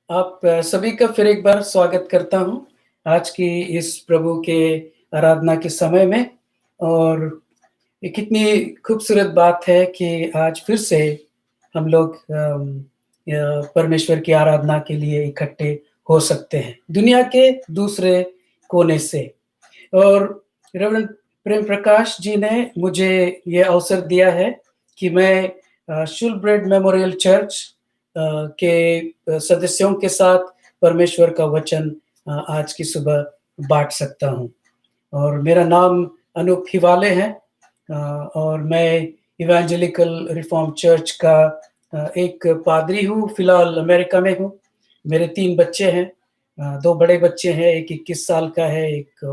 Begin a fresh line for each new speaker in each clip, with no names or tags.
आप सभी का फिर एक बार स्वागत करता हूँ, आज की इस प्रभु के आराधना के समय में। और ये कितनी खूबसूरत बात है कि आज फिर से हम लोग परमेश्वर की आराधना के लिए इकट्ठे हो सकते हैं, दुनिया के दूसरे कोने से। और रेवरेंड प्रेम प्रकाश जी ने मुझे ये अवसर दिया है कि मैं शुलब्रेड मेमोरियल चर्च के सदस्यों के साथ परमेश्वर का वचन आज की सुबह बाँट सकता हूँ। और मेरा नाम अनूप हिवाले है, और मैं इवेंजेलिकल रिफॉर्म चर्च का एक पादरी हूँ, फिलहाल अमेरिका में हूँ। मेरे 3 बच्चे हैं, 2 बड़े बच्चे हैं, एक 21 साल का है, एक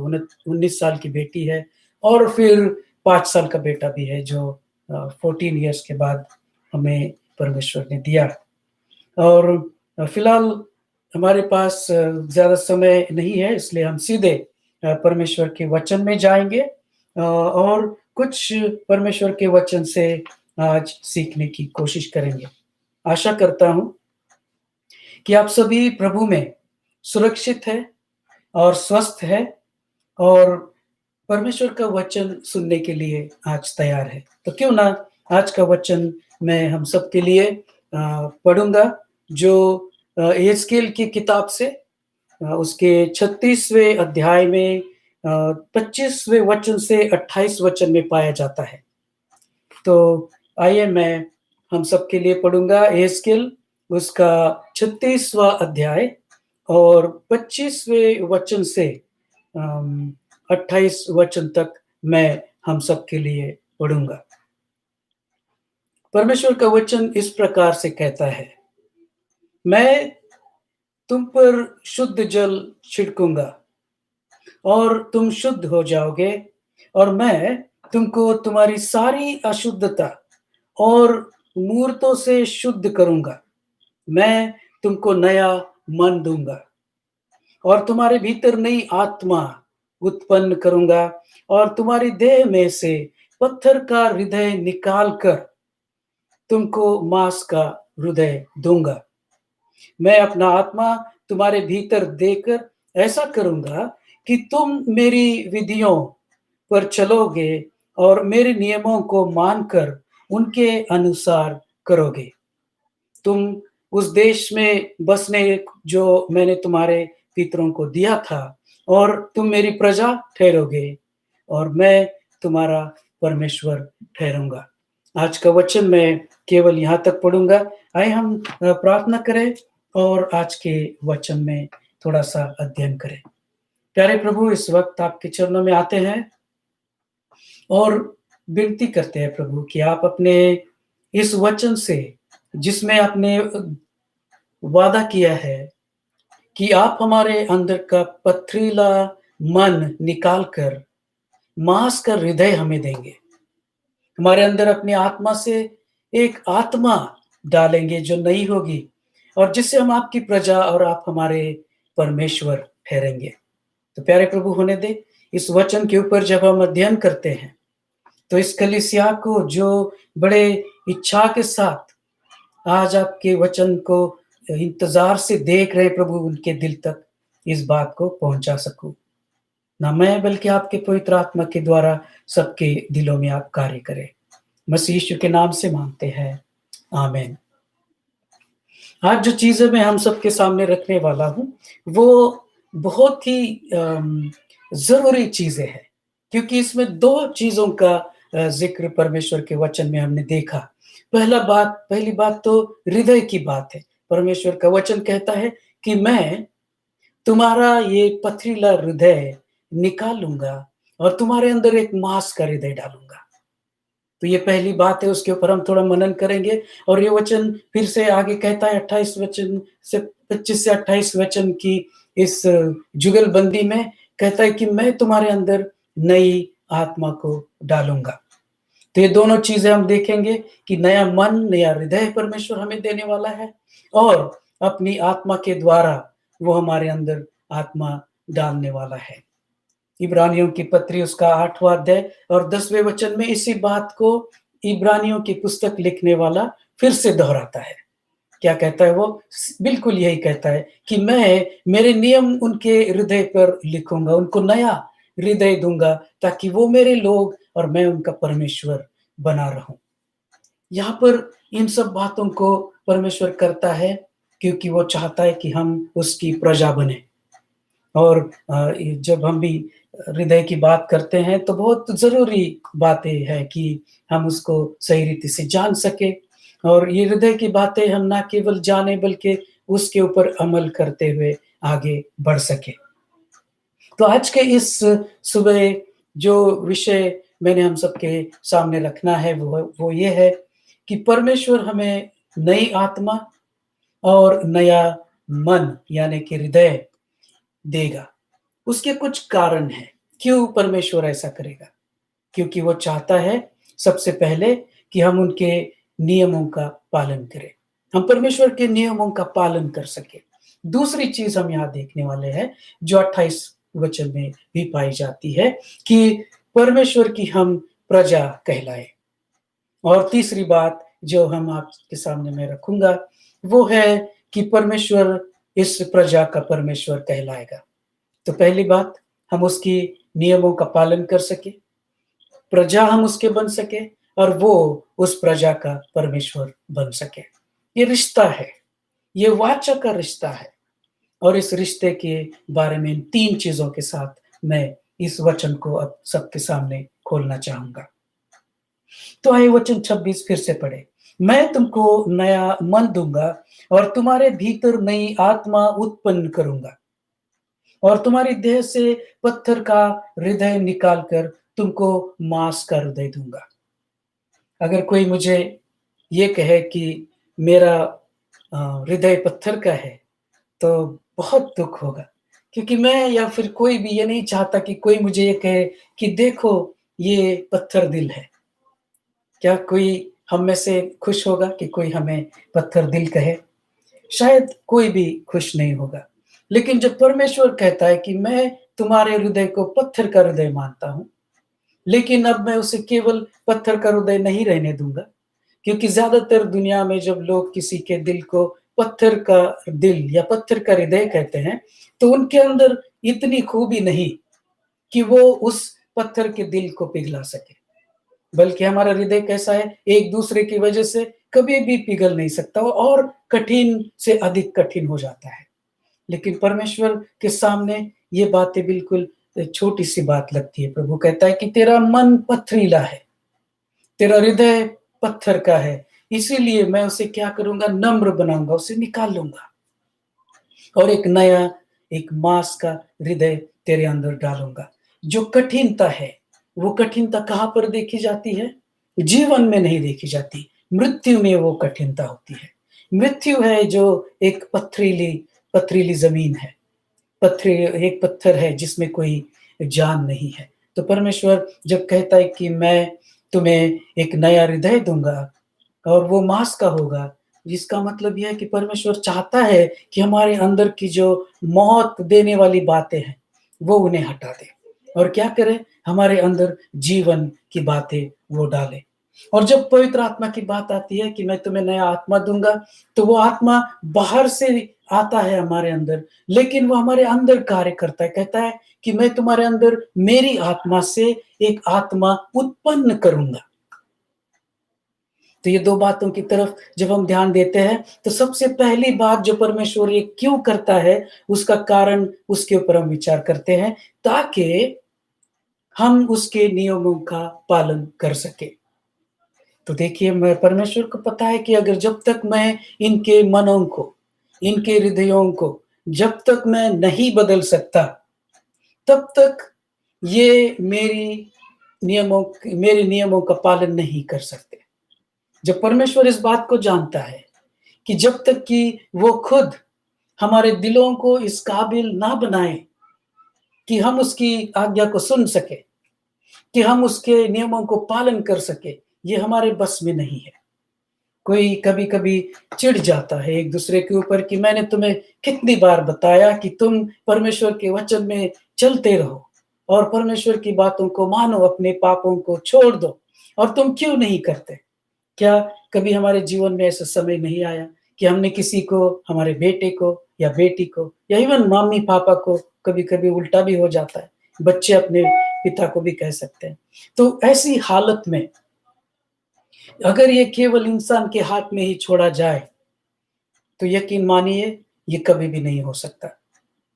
19 साल की बेटी है और फिर 5 साल का बेटा भी है जो 14 इयर्स के बाद हमें परमेश्वर ने दिया। और फिलहाल हमारे पास ज़्यादा समय नहीं है, इसलिए हम सीधे परमेश्वर के वचन में जाएँगे, और कुछ परमेश्वर के वचन से आज सीखने की कोशिश करेंगे। आशा करता हूँ कि आप सभी प्रभु में सुरक्षित हैं और स्वस्थ हैं और परमेश्वर का वचन सुनने के लिए आज तैयार है। तो क्यों ना आज का वचन मैं हम सबके लिए पढ़ूँगा, जो एहेजकेल की किताब से उसके 36वें अध्याय में 25वें वचन से 28 वचन में पाया जाता है। तो आइए मैं हम सबके लिए पढ़ूँगा एहेजकेल उसका 36वां अध्याय और 25वें वचन से 28 वचन तक मैं हम सबके लिए पढ़ूँगा। परमेश्वर का वचन इस प्रकार से कहता है, मैं तुम पर शुद्ध जल छिड़कूँगा और तुम शुद्ध हो जाओगे, और मैं तुमको तुम्हारी सारी अशुद्धता और मूर्तों से शुद्ध करूँगा। मैं तुमको नया मन दूँगा और तुम्हारे भीतर नई आत्मा उत्पन्न करूँगा और तुम्हारी देह में से पत्थर का हृदय निकाल कर तुमको मांस का हृदय दूँगा। मैं अपना आत्मा तुम्हारे भीतर देकर ऐसा करूँगा कि तुम मेरी विधियों पर चलोगे और मेरे नियमों को मानकर उनके अनुसार करोगे। तुम उस देश में बसने जो मैंने तुम्हारे पितरों को दिया था, और तुम मेरी प्रजा ठहरोगे और मैं तुम्हारा परमेश्वर ठहरूँगा। आज का वचन मैं केवल यहाँ तक पढ़ूँगा। आइए हम प्रार्थना करें और आज के वचन में थोड़ा-सा अध्ययन करें। प्यारे प्रभु, इस वक़्त आपके चरणों में आते हैं और विनती करते हैं प्रभु कि आप अपने इस वचन से, जिसमें आपने वादा किया है कि आप हमारे अंदर का पथरीला मन निकाल कर मांस का हृदय हमें देंगे। हमारे अंदर अपनी आत्मा से एक आत्मा डालेंगे जो नई होगी, और जिससे हम आपकी प्रजा और आप हमारे परमेश्वर ठहरेंगे। तो प्यारे प्रभु, होने दे इस वचन के ऊपर जब हम अध्ययन करते हैं, तो इस कलीसिया को जो बड़े इच्छा के साथ आज आपके वचन को इंतज़ार से देख रहे प्रभु, उनके दिल तक इस बात को पहुँचा सकूँ। ना मैं बल्कि आपके पवित्र आत्मा के द्वारा सबके दिलों में आप कार्य करें। मसीह यीशु के नाम से माँगते हैं, आमीन। आज जो चीज़ें मैं हम सबके सामने रखने वाला हूँ, वो बहुत ही ज़रूरी चीज़ें हैं, क्योंकि इसमें 2 चीज़ों का ज़िक्र परमेश्वर के वचन में हमने देखा। पहली बात तो हृदय की बात है। परमेश्वर का वचन कहता है कि मैं तुम्हारा ये पथरीला हृदय निकाल लूँगा और तुम्हारे अंदर एक मांस का हृदय डालूँगा। तो ये पहली बात है, उसके ऊपर हम थोड़ा मनन करेंगे। और ये वचन फिर से आगे कहता है 28 वचन से 25 से 28 वचन की इस जुगलबंदी में कहता है कि मैं तुम्हारे अंदर नई आत्मा को डालूँगा। तो ये दोनों चीज़ें हम देखेंगे कि नया मन, नया हृदय परमेश्वर हमें देने वाला है, और अपनी आत्मा के द्वारा वो हमारे अंदर आत्मा डालने वाला है। इब्रानियों की पत्री उसका 8वां अध्याय और 10वें वचन में इसी बात को इब्रानियों की पुस्तक लिखने वाला फिर से दोहराता है। क्या कहता है वो? बिल्कुल यही कहता है कि मैं मेरे नियम उनके हृदय पर लिखूँगा, उनको नया हृदय दूँगा ताकि वो मेरे लोग और मैं उनका परमेश्वर बना रहूँ। यहाँ पर इन सब बातों को परमेश्वर करता है क्योंकि वो चाहता है कि हम उसकी प्रजा बनें। और ये जब हम भी हृदय की बात करते हैं तो बहुत ज़रूरी बातें हैं कि हम उसको सही रीति से जान सकें और ये हृदय की बातें हम ना केवल जानें बल्कि उसके ऊपर अमल करते हुए आगे बढ़ सकें। तो आज के इस सुबह जो विषय मैंने हम सबके सामने रखना है वो ये है कि परमेश्वर हमें नई आत्मा और नया मन यानी कि हृदय देगा। उसके कुछ कारण हैं, क्यों परमेश्वर ऐसा करेगा? क्योंकि वो चाहता है सबसे पहले कि हम उनके नियमों का पालन करें। हम परमेश्वर के नियमों का पालन कर सकें। दूसरी चीज़ हम यहाँ देखने वाले हैं, जो 28 वचन में भी पाई जाती है कि परमेश्वर की हम प्रजा कहलाएँ। और तीसरी बात जो हम आपके सामने मैं रखूँगा, वो है कि परमेश्वर इस प्रजा का परमेश्वर कहलाएगा। तो पहली बात, हम उसकी नियमों का पालन कर सकें, प्रजा हम उसके बन सकें और वो उस प्रजा का परमेश्वर बन सके। ये रिश्ता है, ये वाचा का रिश्ता है और इस रिश्ते के बारे में इन 3 चीज़ों के साथ मैं इस वचन को अब सबके सामने खोलना चाहूँगा। तो आइए वचन 26 फिर से पढ़ें। मैं तुमको नया मन दूँगा और तुम्हारे भीतर नई आत्मा उत्पन्न करूँगा और तुम्हारी देह से पत्थर का हृदय निकाल कर तुमको मांस का हृदय दूँगा। अगर कोई मुझे ये कहे कि मेरा हृदय पत्थर का है, तो बहुत दुःख होगा। क्योंकि मैं या फिर कोई भी ये नहीं चाहता कि कोई मुझे ये कहे कि देखो ये पत्थर दिल है। क्या कोई हम में से खुश होगा कि कोई हमें पत्थर दिल कहे? शायद कोई भी खुश नहीं होगा। लेकिन जब परमेश्वर कहता है कि मैं तुम्हारे हृदय को पत्थर का हृदय मानता हूँ, लेकिन अब मैं उसे केवल पत्थर का हृदय नहीं रहने दूँगा, क्योंकि ज़्यादातर दुनिया में जब लोग किसी के दिल को पत्थर का दिल या पत्थर का हृदय कहते हैं, तो उनके अंदर इतनी खूबी नहीं कि वो उस पत्थर के दिल को पिघला सके। बल्कि हमारा हृदय कैसा है, एक-दूसरे की वजह से कभी भी पिघल नहीं सकता और कठिन से अधिक कठिन हो जाता है। लेकिन परमेश्वर के सामने ये बातें बिल्कुल छोटी-सी बात लगती है। प्रभु कहता है कि तेरा मन पथरीला है, तेरा हृदय पत्थर का है, इसीलिए मैं उसे क्या करूँगा, नम्र बनाऊँगा, उसे निकाल लूँगा और एक नया, एक माँस का हृदय तेरे अंदर डालूँगा। जो कठिनता है, वो कठिनता कहाँ पर देखी जाती है? जीवन में नहीं देखी जाती, मृत्यु में वो कठिनता होती है। मृत्यु है जो एक पथरीली पथरीली ज़मीन है। पत्थरी एक पत्थर है जिसमें कोई जान नहीं है। तो परमेश्वर जब कहता है कि मैं तुम्हें एक नया हृदय दूँगा और वो माँस का होगा, जिसका मतलब ये है कि परमेश्वर चाहता है कि हमारे अंदर की जो मौत देने वाली बातें हैं, वो उन्हें हटा दे और क्या करे? हमारे अंदर जीवन की बातें वो डाले। और जब पवित्र आत्मा की बात आती है कि मैं तुम्हें नया आत्मा दूँगा, तो वो आत्मा बाहर से आता है हमारे अंदर, लेकिन वो हमारे अंदर कार्य करता है। कहता है कि मैं तुम्हारे अंदर मेरी आत्मा से एक आत्मा उत्पन्न करूँगा। तो ये 2 बातों की तरफ जब हम ध्यान देते हैं, तो सबसे पहली बात जो परमेश्वर ये क्यों करता है, उसका कारण उसके ऊपर हम विचार करते हैं, ताकि हम उसके नियमों का पालन कर सकें। तो देखिए, मैं परमेश्वर को पता है कि अगर जब तक मैं इनके मनों को, इनके हृदयों को जब तक मैं नहीं बदल सकता, तब तक ये मेरे नियमों का पालन नहीं कर सकते। जब परमेश्वर इस बात को जानता है कि जब तक कि वो खुद हमारे दिलों को इस काबिल ना बनाए कि हम उसकी आज्ञा को सुन सकें, कि हम उसके नियमों को पालन कर सकें, ये हमारे बस में नहीं है। कोई कभी-कभी चिढ़ जाता है एक-दूसरे के ऊपर कि मैंने तुम्हें कितनी बार बताया कि तुम परमेश्वर के वचन में चलते रहो और परमेश्वर की बातों को मानो, अपने पापों को छोड़ दो और तुम क्यों नहीं करते? क्या कभी हमारे जीवन में ऐसा समय नहीं आया कि हमने किसी को, हमारे बेटे को या बेटी को या इवन मम्मी-पापा को, कभी-कभी उल्टा भी हो जाता है। बच्चे अपने पिता को भी कह सकते हैं। तो ऐसी हालत में अगर ये केवल इंसान के हाथ में ही छोड़ा जाए, तो यकीन मानिए ये कभी भी नहीं हो सकता।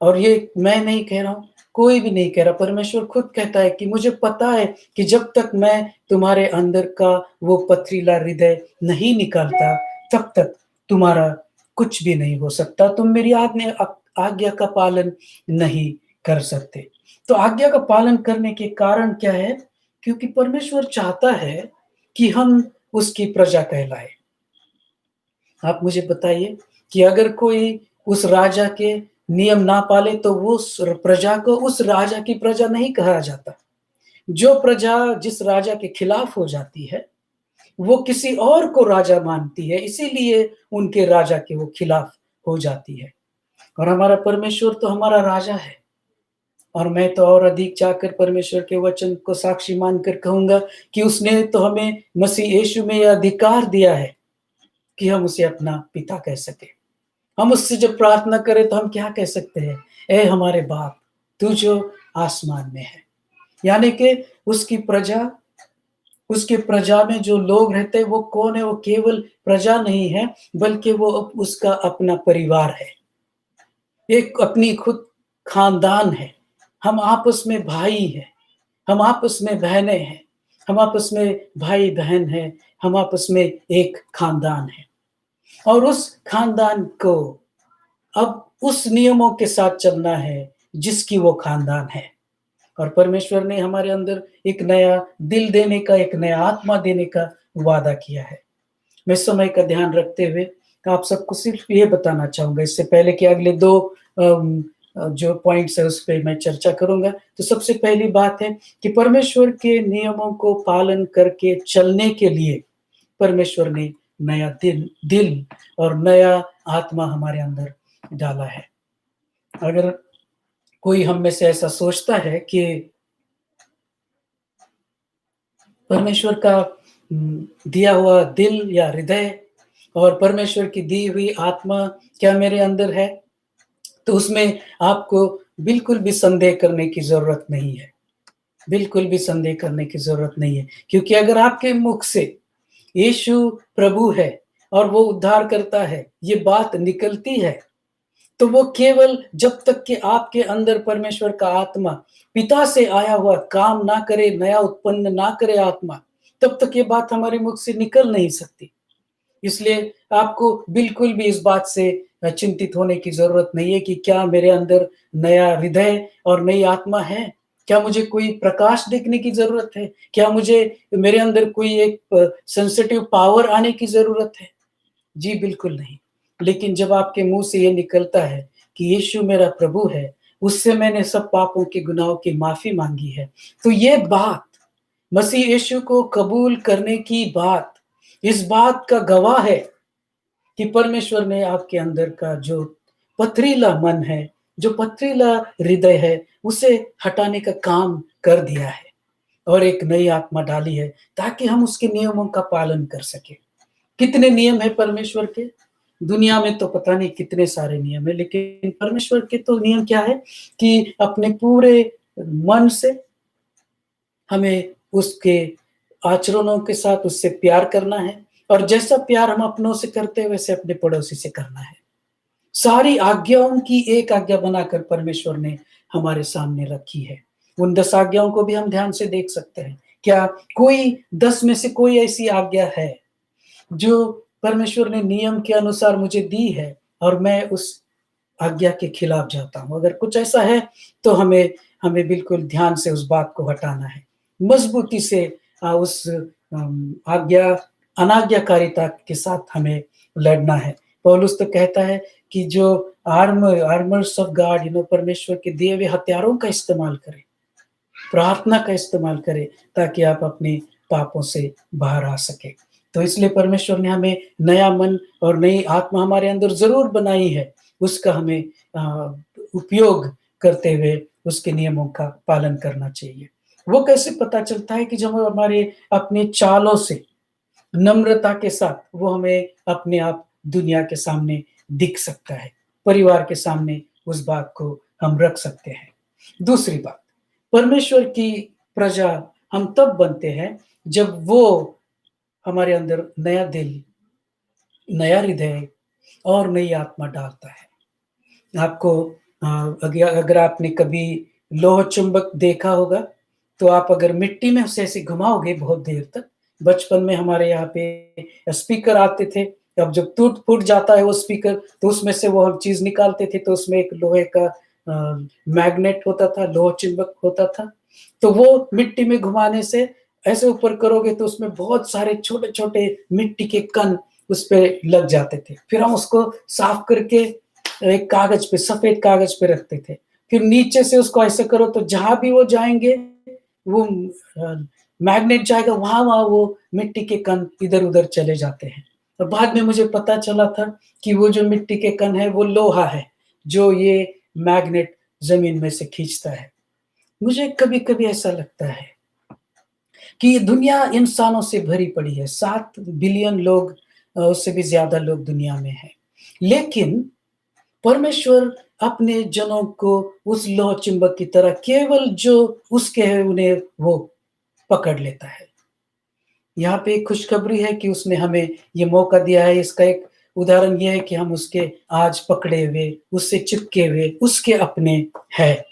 और ये मैं नहीं कह रहा हूँ, कोई भी नहीं कह रहा, परमेश्वर खुद कहता है कि मुझे पता है कि जब तक मैं तुम्हारे अंदर का वो पथरीला हृदय नहीं निकालता, तब तक तुम्हारा कुछ भी नहीं हो सकता। तुम मेरी आज्ञा का पालन नहीं कर सकते। तो आज्ञा का पालन करने के कारण क्या है? क्योंकि परमेश्वर चाहता है कि हम उसकी प्रजा कहलाएँ। आप मुझे बताइए कि अगर कोई उस राजा के नियम ना पाले तो वो उस प्रजा को उस राजा की प्रजा नहीं कहा जाता। जो प्रजा जिस राजा के खिलाफ हो जाती है, वो किसी और को राजा मानती है, इसीलिए उनके राजा के वो खिलाफ हो जाती है। और हमारा परमेश्वर तो हमारा राजा है। और मैं तो और अधिक जाकर परमेश्वर के वचन को साक्षी मानकर कहूँगा कि उसने तो हमें मसीह यीशु में यह अधिकार दिया है कि हम उसे अपना पिता कह सकें। हम उससे जब प्रार्थना करें तो हम क्या कह सकते हैं? ऐ हमारे बाप, तू जो आसमान में है। यानी कि उसकी प्रजा उसकी प्रजा में जो लोग रहते हैं वो कौन है? वो केवल प्रजा नहीं है, बल्कि वो उसका अपना परिवार है। एक अपनी खुद खानदान है। हम आपस में भाई हैं, हम आपस में बहनें हैं, हम आपस में भाई-बहन हैं, हम आपस में एक खानदान है। और उस खानदान को अब उस नियमों के साथ चलना है जिसकी वो खानदान है। और परमेश्वर ने हमारे अंदर एक नया दिल देने का, एक नया आत्मा देने का वादा किया है। मैं समय का ध्यान रखते हुए आप सबको सिर्फ ये बताना चाहूँगा, इससे पहले कि अगले 2 जो पॉइंट्स है उस पे मैं चर्चा करूँगा। तो सबसे पहली बात है कि परमेश्वर के नियमों को पालन करके चलने के लिए परमेश्वर ने नया दिल दिल और नया आत्मा हमारे अंदर डाला है। अगर कोई हम में से ऐसा सोचता है कि परमेश्वर का दिया हुआ दिल या हृदय और परमेश्वर की दी हुई आत्मा क्या मेरे अंदर है? तो उसमें आपको बिल्कुल भी संदेह करने की ज़रूरत नहीं है। बिल्कुल भी संदेह करने की ज़रूरत नहीं है, क्योंकि अगर आपके मुख से यीशु प्रभु है और वो उद्धार करता है, ये बात निकलती है, तो वो केवल जब तक कि आपके अंदर परमेश्वर का आत्मा पिता से आया हुआ काम ना करे, नया उत्पन्न ना करे आत्मा, तब तक ये बात हमारे मुख से निकल नहीं सकती। इसलिए आपको बिल्कुल भी इस बात से चिंतित होने की ज़रूरत नहीं है कि क्या मेरे अंदर नया हृदय और नई आत्मा है? क्या मुझे कोई प्रकाश देखने की ज़रूरत है? क्या मुझे मेरे अंदर कोई एक सेंसिटिव पावर आने की ज़रूरत है? जी, बिल्कुल नहीं। लेकिन जब आपके मुँह से ये निकलता है कि यीशु मेरा प्रभु है, उससे मैंने सब पापों के गुनाहों की माफ़ी माँगी है, तो ये बात, मसीह यीशु को कबूल करने की बात, इस बात का गवाह है कि परमेश्वर ने आपके अंदर का जो पथरीला मन है, जो पथरीला हृदय है, उसे हटाने का काम कर दिया है और एक नई आत्मा डाली है, ताकि हम उसके नियमों का पालन कर सकें। कितने नियम हैं परमेश्वर के? दुनिया में तो पता नहीं कितने सारे नियम हैं, लेकिन परमेश्वर के तो नियम क्या है कि अपने पूरे मन से हमें उसके आचरणों के साथ उससे प्यार करना है और जैसा प्यार हम अपनों से करते हैं, वैसे अपने पड़ोसी से करना है। सारी आज्ञाओं की एक आज्ञा बनाकर परमेश्वर ने हमारे सामने रखी है। उन 10 आज्ञाओं को भी हम ध्यान से देख सकते हैं। क्या कोई 10 में से कोई ऐसी आज्ञा है जो परमेश्वर ने नियम के अनुसार मुझे दी है और मैं उस आज्ञा के खिलाफ जाता हूँ? अगर कुछ ऐसा है तो हमें हमें बिल्कुल ध्यान से उस बात को हटाना है। मज़बूती से उस आज्ञा अनाज्ञाकारिता के साथ हमें लड़ना है। पौलुस तो कहता है कि जो आर्मर्स ऑफ गॉड परमेश्वर के दिए हुए हथियारों का इस्तेमाल करें, प्रार्थना का इस्तेमाल करें ताकि आप अपने पापों से बाहर आ सकें। तो इसलिए परमेश्वर ने हमें नया मन और नई आत्मा हमारे अंदर ज़रूर बनाई है। उसका हमें उपयोग करते हुए उसके नियमों का पालन करना चाहिए। वो कैसे पता चलता है कि जब हम हमारे अपने चालों से नम्रता के साथ वो हमें अपने आप दुनिया के सामने दिख सकता है। परिवार के सामने उस बात को हम रख सकते हैं। दूसरी बात, परमेश्वर की प्रजा हम तब बनते हैं जब वो हमारे अंदर नया दिल, नया हृदय और नई आत्मा डालता है। आपको अगर आपने कभी लोह चुंबक देखा होगा, तो आप अगर मिट्टी में उसे ऐसे घुमाओगे बहुत देर तक, बचपन में हमारे यहाँ पे स्पीकर आते थे, अब जब टूट फूट जाता है वो स्पीकर, तो उसमें से वो हम चीज़ निकालते थे, तो उसमें एक लोहे का मैग्नेट होता था, लोह चुंबक होता था, तो वो मिट्टी में घुमाने से ऐसे ऊपर करोगे तो उसमें बहुत सारे छोटे-छोटे मिट्टी के कण उस पे लग जाते थे। फिर हम उसको साफ करके एक कागज पे, सफेद कागज पे रखते थे। फिर नीचे से उसको ऐसे करो तो जहाँ भी वो जाएँगे, वो मैग्नेट जाएगा, वहाँ-वहाँ वो मिट्टी के कण इधर-उधर चले जाते हैं। और बाद में मुझे पता चला था कि वो जो मिट्टी के कण है, वो लोहा है, जो ये मैग्नेट ज़मीन में से खींचता है। मुझे कभी-कभी ऐसा लगता है कि ये दुनिया इंसानों से भरी पड़ी है, 7 बिलियन लोग, उससे भी ज़्यादा लोग दुनिया में हैं। लेकिन परमेश्वर अपने जनों को उस लौह चुंबक की तरह केवल जो उसके हैं उन्हें वो पकड़ लेता है। यहाँ पे एक खुशखबरी है कि उसने हमें ये मौका दिया है, इसका एक उदाहरण ये है कि हम उसके आज पकड़े हुए, उससे चिपके हुए, उसके अपने हैं।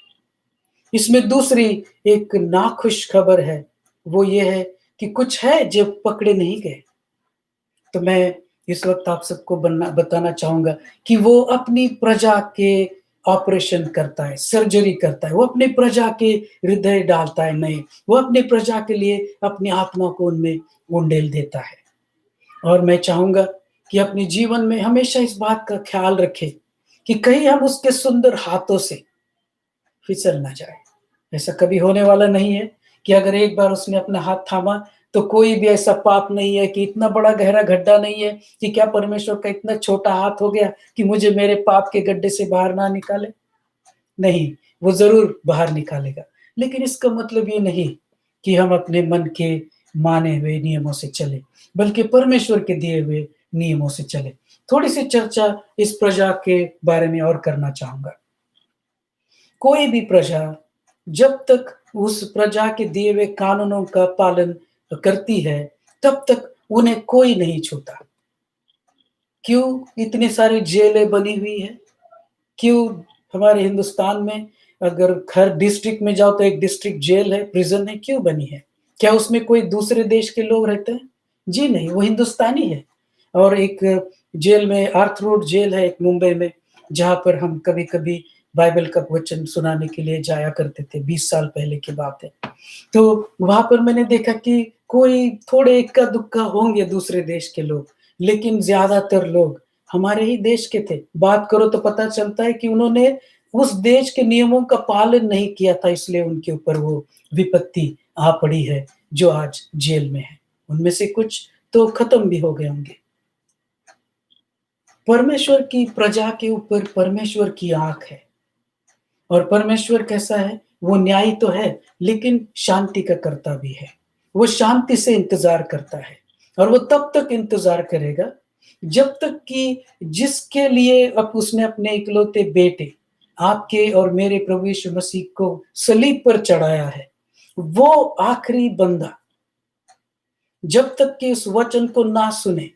इसमें दूसरी एक नाखुश खबर है, वो ये है कि कुछ है जो पकड़े नहीं गए। तो मैं इस वक़्त आप सबको बताना चाहूँगा कि वो अपनी प्रजा के ऑपरेशन करता है, सर्जरी करता है, वो अपनी प्रजा के हृदय डालता है नए, वो अपनी प्रजा के लिए अपनी आत्मा को उनमें उंडेल देता है। और मैं चाहूँगा कि अपने जीवन में हमेशा इस बात का ख़्याल रखें कि कहीं हम उसके सुंदर हाथों से फिसल ना जाए। ऐसा कभी होने वाला नहीं है कि अगर एक बार उसने अपना हाथ थामा, तो कोई भी ऐसा पाप नहीं है, कि इतना बड़ा गहरा गड्ढा नहीं है कि क्या परमेश्वर का इतना छोटा हाथ हो गया कि मुझे मेरे पाप के गड्ढे से बाहर ना निकाले? नहीं, वो ज़रूर बाहर निकालेगा। लेकिन इसका मतलब ये नहीं कि हम अपने मन के माने हुए नियमों से चलें, बल्कि परमेश्वर के दिए हुए नियमों से चलें। थोड़ी-सी चर्चा इस प्रजा के बारे में और करना चाहूँगा। कोई भी प्रजा जब तक उस प्रजा के दिए हुए कानूनों का पालन करती है, तब तक उन्हें कोई नहीं छूता। क्यों इतनी सारी जेलें बनी हुई हैं? क्यों हमारे हिंदुस्तान में अगर हर डिस्ट्रिक्ट में जाओ तो एक डिस्ट्रिक्ट जेल है, प्रिज़न है, क्यों बनी है? क्या उसमें कोई दूसरे देश के लोग रहते हैं? जी नहीं, वो हिंदुस्तानी है। और एक जेल में आर्थ रोड जेल है एक मुंबई में, जहाँ पर हम कभी-कभी बाइबल का वचन सुनाने के लिए जाया करते थे, 20 साल पहले की बात है। तो वहाँ पर मैंने देखा कि कोई थोड़े इक्का-दुक्का होंगे दूसरे देश के लोग, लेकिन ज़्यादातर लोग हमारे ही देश के थे। बात करो तो पता चलता है कि उन्होंने उस देश के नियमों का पालन नहीं किया था, इसलिए उनके ऊपर वो विपत्ति आ पड़ी है, जो आज जेल में है। उनमें से कुछ तो खत्म भी हो गए होंगे। परमेश्वर की प्रजा के ऊपर परमेश्वर की आँख है। और परमेश्वर कैसा है? वो न्यायी तो है, लेकिन शांति का कर्ता भी है। वो शांति से इंतज़ार करता है और वो तब तक इंतज़ार करेगा, जब तक कि जिसके लिए अब उसने अपने इकलौते बेटे, आपके और मेरे प्रभु यीशु मसीह को सलीब पर चढ़ाया है, वो आखिरी बंदा, जब तक कि उस वचन को ना सुने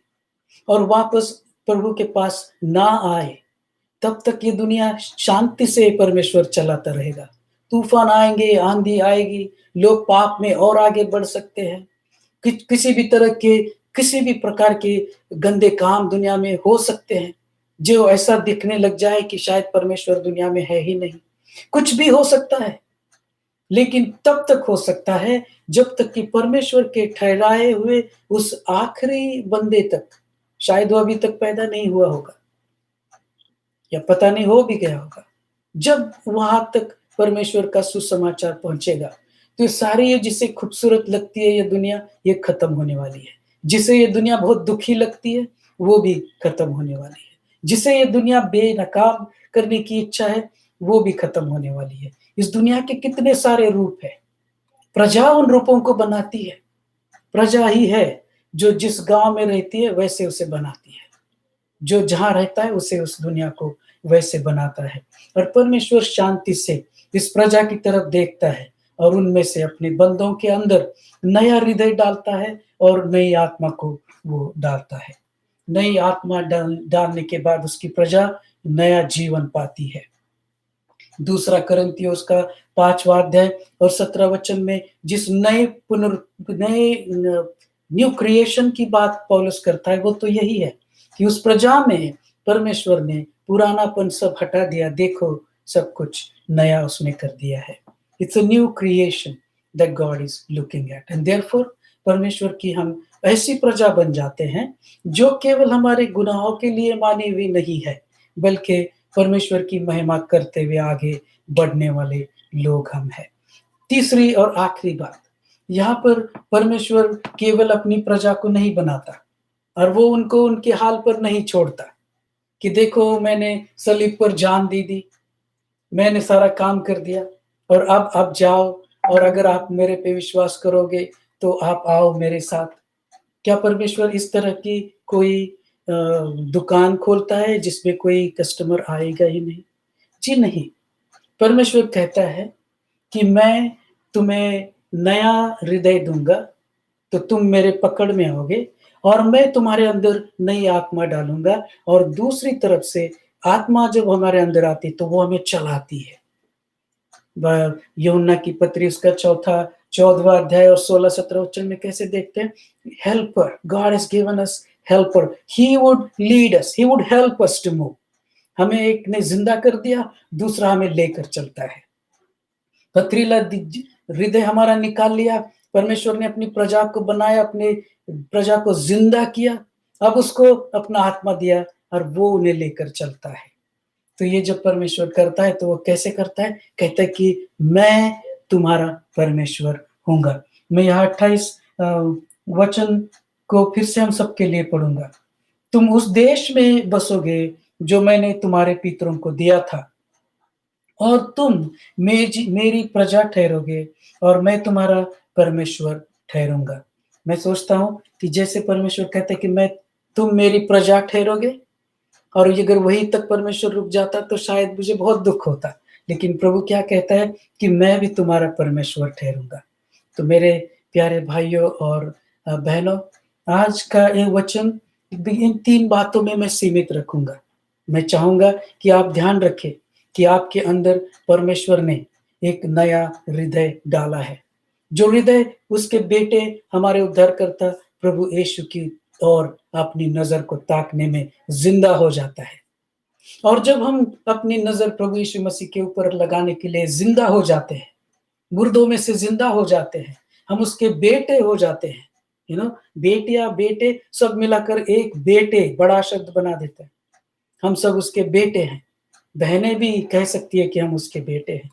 और वापस प्रभु के पास ना आए, तब तक ये दुनिया शांति से परमेश्वर चलाता रहेगा। तूफ़ान आएँगे, आँधी आएगी, लोग पाप में और आगे बढ़ सकते हैं। किसी भी तरह के, किसी भी प्रकार के गंदे काम दुनिया में हो सकते हैं, जो ऐसा दिखने लग जाए कि शायद परमेश्वर दुनिया में है ही नहीं। कुछ भी हो सकता है, लेकिन तब तक हो सकता है जब तक कि परमेश्वर के ठहराए हुए उस आखिरी बंदे तक, शायद वो अभी तक पैदा नहीं हुआ होगा। या पता नहीं हो भी गया होगा। जब वहाँ तक परमेश्वर का सुसमाचार पहुँचेगा, तो ये सारी, ये जिसे खूबसूरत लगती है ये दुनिया, ये खत्म होने वाली है। जिसे ये दुनिया बहुत दुखी लगती है, वो भी खत्म होने वाली है। जिसे ये दुनिया बेनकाब करने की इच्छा है, वो भी खत्म होने वाली है। इस दुनिया के कितने सारे रूप हैं। प्रजा उन रूपों को बनाती है। प्रजा ही है जो जिस गाँव में रहती है, वैसे उसे बनाती है। जो जहाँ रहता है उसे उस दुनिया को वैसे बनाता है। और परमेश्वर शांति से इस प्रजा की तरफ देखता है और उनमें से अपने बंदों के अंदर नया हृदय डालता है और नई आत्मा को वो डालता है। नई आत्मा डालने के बाद उसकी प्रजा नया जीवन पाती है। दूसरा करंथियों उसका 5वां अध्याय और 17 वचन में जिस नए न्यू क्रिएशन की बात पौलुस करता है वो तो यही है कि उस प्रजा में परमेश्वर ने पुरानापन सब हटा दिया, देखो सब कुछ नया उसने कर दिया है। It's a new creation that God is looking at and therefore परमेश्वर की हम ऐसी प्रजा बन जाते हैं जो केवल हमारे गुनाहों के लिए मानी हुई नहीं है, बल्कि परमेश्वर की महिमा करते हुए आगे बढ़ने वाले लोग हम हैं। तीसरी और आखिरी बात, यहाँ पर परमेश्वर केवल अपनी प्रजा को नहीं बनाता और वो उनको उनके हाल पर नहीं छोड़ता कि देखो मैंने सलीब पर जान दे दी, मैंने सारा काम कर दिया और अब आप जाओ और अगर आप मेरे पे विश्वास करोगे तो आप आओ मेरे साथ। क्या परमेश्वर इस तरह की कोई दुकान खोलता है जिसमें कोई कस्टमर आएगा ही नहीं? जी नहीं। परमेश्वर कहता है कि मैं तुम्हें नया हृदय दूँगा, तो तुम मेरे पकड़ में आओगे और मैं तुम्हारे अंदर नई आत्मा डालूँगा और दूसरी तरफ से आत्मा जब हमारे अंदर आती है तो वो हमें चलाती है। यूहन्ना की पत्री उसका 14वां अध्याय और 16-17 वचन में कैसे देखते हैं, helper, God has given us helper, he would lead us, he would help us to move. हमें एक ने जिंदा कर दिया, दूसरा हमें लेकर चलता है। पथरीला हृदय हमारा निकाल लिया, परमेश्वर ने अपनी प्रजा को बनाया, अपने प्रजा को जिंदा किया, अब उसको अपना आत्मा दिया और वो उन्हें लेकर चलता है। तो ये जब परमेश्वर करता है तो वो कैसे करता है? कहता है कि मैं तुम्हारा परमेश्वर हूँगा। मैं यहाँ 28 वचन को फिर से हम सबके लिए पढ़ूँगा। तुम उस देश में बसोगे जो मैंने तुम्हारे पितरों को दिया था और तुम मेरी प्रजा ठहरोगे और मैं तुम्हारा परमेश्वर ठहरूँगा। मैं सोचता हूँ कि जैसे परमेश्वर कहता है कि तुम मेरी प्रजा ठहरोगे और अगर वहीं तक परमेश्वर रुक जाता तो शायद मुझे बहुत दुःख होता। लेकिन प्रभु क्या कहता है कि मैं भी तुम्हारा परमेश्वर ठहरूँगा। तो मेरे प्यारे भाइयों और बहनों, आज का ये वचन इन 3 बातों में मैं सीमित रखूँगा। मैं चाहूँगा कि आप ध्यान रखें कि आपके अंदर परमेश्वर ने एक नया हृदय डाला है। जो हृदय उसके बेटे हमारे उद्धारकर्ता प्रभु यीशु की ओर अपनी नज़र को ताकने में ज़िंदा हो जाता है। और जब हम अपनी नज़र प्रभु यीशु मसीह के ऊपर लगाने के लिए ज़िंदा हो जाते हैं, मुर्दों में से ज़िंदा हो जाते हैं, हम उसके बेटे हो जाते हैं। बेटियाँ, बेटे सब मिलाकर एक बेटे बड़ा शब्द बना देते हैं। हम सब उसके बेटे हैं। बहनें भी कह सकती है कि हम उसके बेटे हैं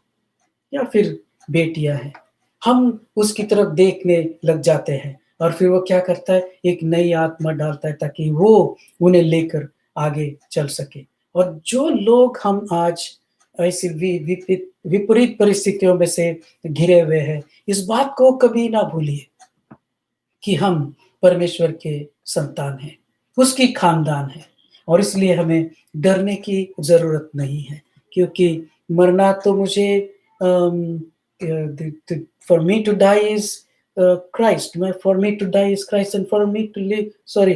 या फिर बेटियाँ हैं। हम उसकी तरफ देखने लग जाते हैं और फिर वो क्या करता है, एक नई आत्मा डालता है ताकि वो उन्हें लेकर आगे चल सके। और जो लोग हम आज ऐसी विपरीत परिस्थितियों में से घिरे हुए हैं, इस बात को कभी ना भूलिए कि हम परमेश्वर के संतान हैं, उसकी खानदान है और इसलिए हमें डरने की ज़रूरत नहीं है, क्योंकि मरना तो मुझे for me to die is Christ, मैं for me to die is Christ and for me to live, sorry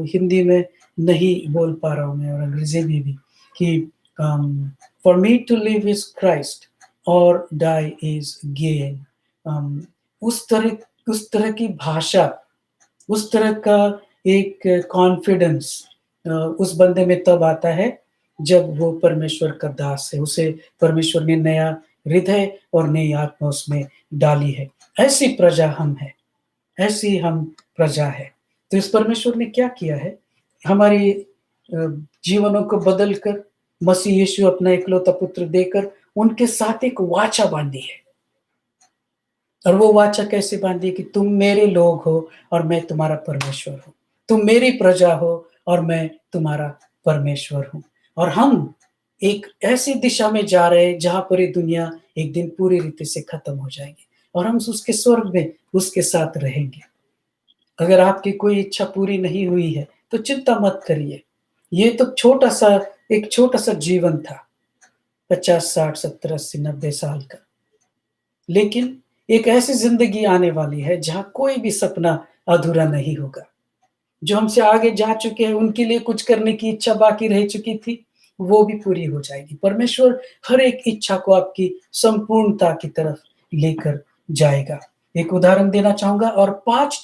Hindi में नहीं बोल पा रहा हूँ मैं और अंग्रेजी में भी कि for me to live is Christ और डाई इज़ गेन। उस तरह की भाषा, उस तरह का एक कॉन्फिडेंस उस बंदे में तब आता है जब वो परमेश्वर का दास है, उसे परमेश्वर ने नया हृदय और नई आत्मा उसमें डाली है। ऐसी प्रजा हम हैं, ऐसी हम प्रजा है। तो इस परमेश्वर ने क्या किया है, हमारी जीवनों को बदल कर मसीह यीशु अपना इकलौता पुत्र देकर उनके साथ एक वाचा बांधी है। और वो वाचा कैसे बांधी कि तुम मेरे लोग हो और मैं तुम्हारा परमेश्वर हूँ। तुम मेरी प्रजा हो और मैं तुम्हारा परमेश्वर हूँ। और हम एक ऐसी दिशा में जा रहे हैं जहाँ पर ये दुनिया एक दिन पूरी रीति से खत्म हो जाएगी और हम उसके स्वर्ग में उसके साथ रहेंगे। अगर आपकी कोई इच्छा पूरी नहीं हुई है तो चिंता मत करिए। ये तो छोटा-सा एक छोटा-सा जीवन था, 50, 60, 70, 80, 90 साल का। लेकिन एक ऐसी ज़िंदगी आने वाली है जहाँ कोई भी सपना अधूरा नहीं होगा। जो हमसे आगे जा चुके हैं, उनके लिए कुछ करने की इच्छा बाकी रह चुकी थी, वो भी पूरी हो जाएगी। परमेश्वर हर एक इच्छा को आपकी संपूर्णता की तरफ लेकर जाएगा। एक उदाहरण देना चाहूँगा और 5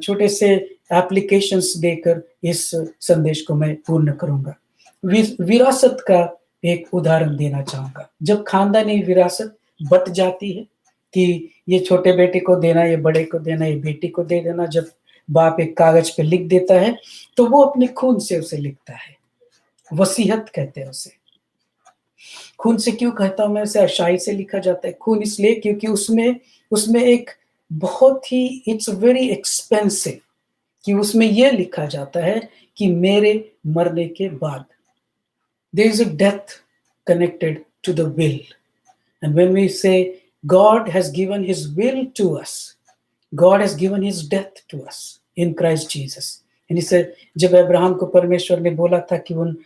छोटे से एप्लीकेशंस देकर इस संदेश को मैं पूर्ण करूँगा। विरासत का एक उदाहरण देना चाहूँगा। जब खानदानी विरासत बँट जाती है कि ये छोटे बेटे को देना, ये बड़े को देना, ये बेटी को दे देना, जब बाप एक कागज़ पे लिख देता है, तो वो अपने खून से उसे लिखता है। वसीयत कहते हैं उसे। खून से क्यों कहता हूँ मैं उसे? स्याही से लिखा जाता है। खून इसलिए क्योंकि उसमें उसमें एक बहुत ही इट्स वेरी एक्सपेंसिव कि उसमें ये लिखा जाता है कि मेरे मरने के बाद there is a death connected to the will and when we say God has given his will to us, God has given his death to us in Christ Jesus. यानी से जब अब्राहम को परमेश्वर ने बोला था कि उन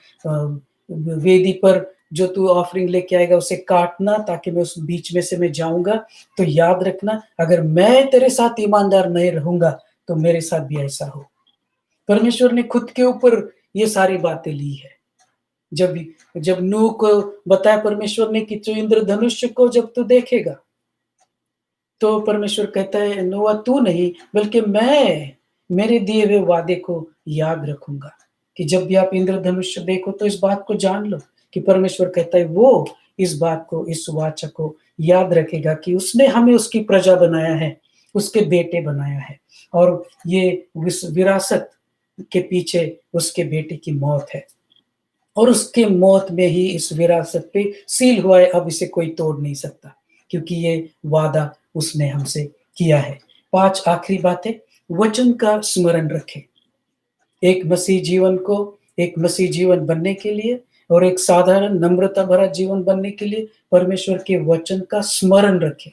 वेदी पर जो तू ऑफरिंग लेके आएगा उसे काटना ताकि मैं उस बीच में से मैं जाऊँगा, तो याद रखना अगर मैं तेरे साथ ईमानदार नहीं रहूँगा, तो मेरे साथ भी ऐसा हो। परमेश्वर ने खुद के ऊपर ये सारी बातें ली है। जब जब नूह को बताया परमेश्वर ने कि तू इंद्रधनुष को जब तू देखेगा, तो परमेश्वर कहता है नोआ तू नहीं बल्कि मैं मेरे दिए हुए वादे को याद रखूँगा, कि जब भी आप इंद्रधनुष देखो तो इस बात को जान लो कि परमेश्वर कहता है वो इस बात को, इस वाचा को याद रखेगा कि उसने हमें उसकी प्रजा बनाया है, उसके बेटे बनाया है और ये विरासत के पीछे उसके बेटे की मौत है और उसके मौत में ही इस विरासत पे सील हुआ है, अब इसे कोई तोड़ नहीं सकता क्योंकि ये वादा उसने हमसे किया है। 5 आखिरी बातें, वचन का स्मरण रखें। एक मसीह जीवन बनने के लिए और एक साधारण नम्रता भरा जीवन बनने के लिए परमेश्वर के वचन का स्मरण रखें।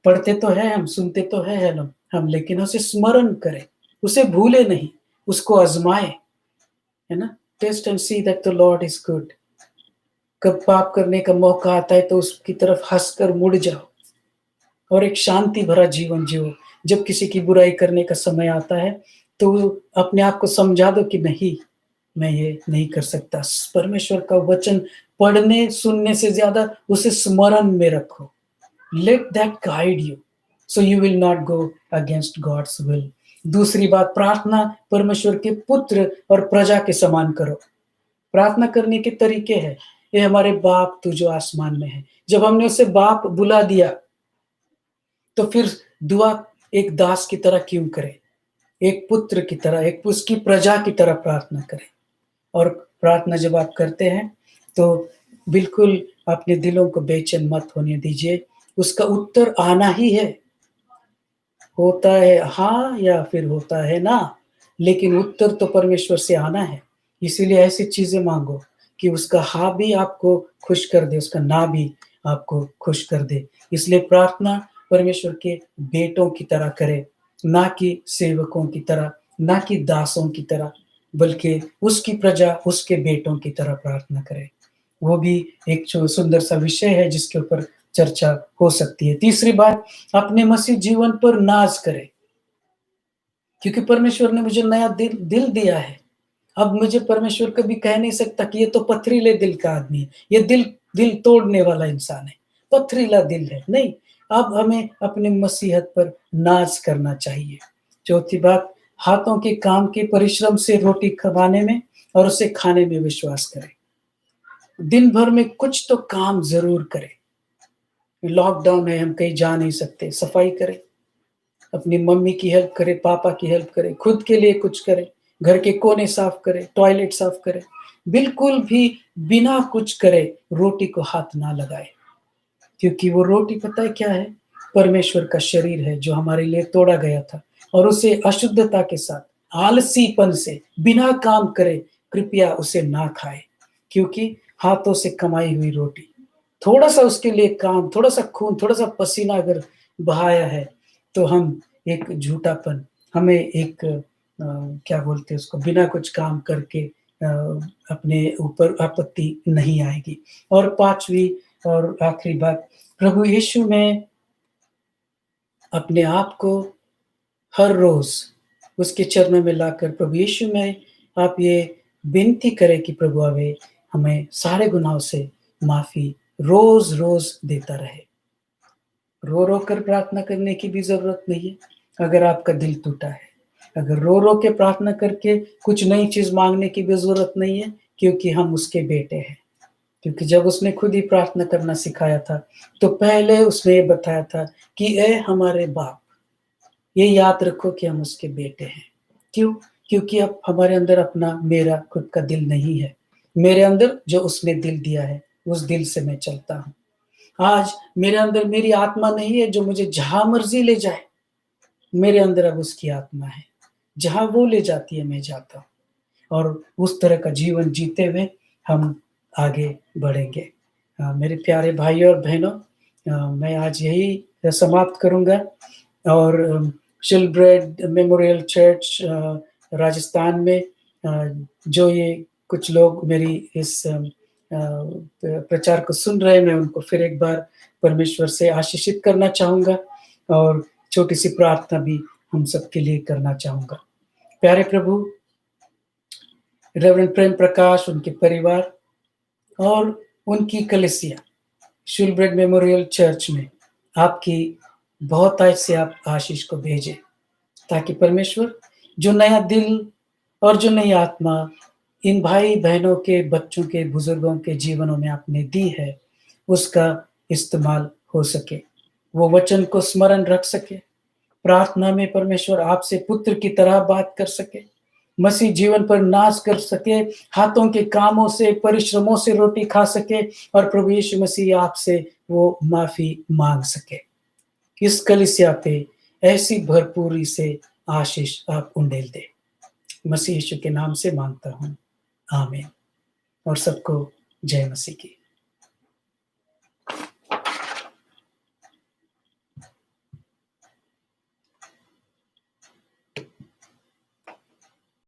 पढ़ते तो हैं हम, सुनते तो हैं हम लेकिन उसे स्मरण करें, उसे भूले नहीं, उसको आज़माएँ, है ना? Test and see that the Lord is good. कब पाप करने का मौका आता है तो उसकी तरफ हँसकर मुड़ जाओ और एक शांति भरा जीवन जियो। जब किसी की बुराई करने का समय आता है, तो अपने आप को समझा दो कि नहीं, मैं ये नहीं कर सकता। परमेश्वर का वचन पढ़ने, सुनने से ज़्यादा उसे स्मरण में रखो। Let that guide you, so you will not go against God's will. दूसरी बात, प्रार्थना परमेश्वर के पुत्र और प्रजा के समान करो। प्रार्थना करने के तरीके हैं, ये हमारे बाप तू जो आसमान में है। जब हमने उसे बाप बुला दिया, तो फिर दुआ एक दास की तरह क्यों करें? एक पुत्र की तरह, एक उसकी प्रजा की तरह प्रार्थना करें। और प्रार्थना जब आप करते हैं, तो बिल्कुल अपने दिलों को बेचैन मत होने दीजिए, उसका उत्तर आना ही है। होता है हाँ या फिर होता है ना, लेकिन उत्तर तो परमेश्वर से आना है। इसीलिए ऐसी चीज़ें माँगो कि उसका हाँ भी आपको खुश कर दे, उसका ना भी आपको खुश कर दे। इसलिए प्रार्थना परमेश्वर के बेटों की तरह करें, ना कि सेवकों की तरह, ना कि दासों की तरह, बल्कि उसकी प्रजा, उसके बेटों की तरह प्रार्थना करें। वो भी एक जो सुंदर सा विषय है जिसके ऊपर चर्चा हो सकती है। तीसरी बात, अपने मसीह जीवन पर नाज़ करें, क्योंकि परमेश्वर ने मुझे नया दिल दिया है। अब मुझे परमेश्वर कभी कह नहीं सकता कि ये तो पथरीले दिल का आदमी है, ये दिल तोड़ने वाला इंसान है, पथरीला दिल है। नहीं, अब हमें अपने मसीहत पर नाज़ करना चाहिए। चौथी बात, हाथों के काम के परिश्रम से रोटी कमाने में और उसे खाने में विश्वास करें। दिन भर में कुछ तो काम ज़रूर करें। लॉकडाउन है, हम कहीं जा नहीं सकते, सफाई करें, अपनी मम्मी की हेल्प करें, पापा की हेल्प करें, खुद के लिए कुछ करें, घर के कोने साफ करें, टॉयलेट साफ करें। बिल्कुल भी बिना कुछ करे रोटी को हाथ ना लगाएँ, क्योंकि वो रोटी पता है क्या है? परमेश्वर का शरीर है जो हमारे लिए तोड़ा गया था और उसे अशुद्धता के साथ, आलसीपन से, बिना काम करे कृपया उसे ना खाएँ, क्योंकि हाथों से कमाई हुई रोटी, थोड़ा-सा उसके लिए काम, थोड़ा-सा खून, थोड़ा-सा पसीना अगर बहाया है, तो हम एक झूठापन, हमें एक क्या बोलते हैं उसको, बिना कुछ काम करके अपने ऊपर आपत्ति नहीं आएगी। और 5वीं और आखिरी बात, प्रभु यीशु में अपने आप को हर रोज़ उसके चरणों में लाकर प्रभु यीशु में आप ये विनती करें कि प्रभु हमें सारे गुनाहों से माफ़ी रोज़-रोज़ देता रहे। रो-रो कर प्रार्थना करने की भी ज़रूरत नहीं है, अगर आपका दिल टूटा है। अगर रो-रो के प्रार्थना करके कुछ नई चीज़ माँगने की भी ज़रूरत नहीं है, क्योंकि हम उसके बेटे हैं। क्योंकि जब उसने खुद ही प्रार्थना करना सिखाया था, तो पहले उसने ये बताया था कि ऐ हमारे बाप, ये याद रखो कि हम उसके बेटे हैं। क्यों? क्योंकि अब हमारे अंदर अपना मेरा खुद का दिल नहीं है। मेरे अंदर जो उसने दिल दिया है, उस दिल से मैं चलता हूँ। आज मेरे अंदर मेरी आत्मा नहीं है जो मुझे जहाँ मर्ज़ी ले जाए, मेरे अंदर अब उसकी आत्मा है। जहाँ वो ले जाती है मैं जाता हूँ और उस तरह का जीवन जीते हुए हम आगे बढ़ेंगे। मेरे प्यारे भाइयों और बहनों, मैं आज यही समाप्त करूँगा और शिलब्रेड मेमोरियल चर्च राजस्थान में जो ये कुछ लोग मेरी इस प्रचार को सुन रहे हैं, मैं उनको फिर एक बार परमेश्वर से आशीषित करना चाहूँगा और छोटी-सी प्रार्थना भी हम सबके लिए करना चाहूँगा। प्यारे प्रभु, रेवरेंड प्रेम प्रकाश, उनके परिवार और उनकी कलीसिया शिलब्रेड मेमोरियल चर्च में आपकी बहुतायत से आप आशीष को भेजें, ताकि परमेश्वर जो नया दिल और जो नई आत्मा इन भाई-बहनों के, बच्चों के, बुजुर्गों के जीवनों में आपने दी है, उसका इस्तेमाल हो सके। वो वचन को स्मरण रख सके, प्रार्थना में परमेश्वर आपसे पुत्र की तरह बात कर सके, मसीह जीवन पर नाज़ कर सके, हाथों के कामों से, परिश्रमों से रोटी खा सके और प्रभु यीशु मसीह आपसे वो माफ़ी माँग सके। इस कलीसिया पे ऐसी भरपूरी से आशीष आप उंडेल दें। मसीह यीशु के नाम से माँगता हूँ, आमीन। और सबको जय मसीह की।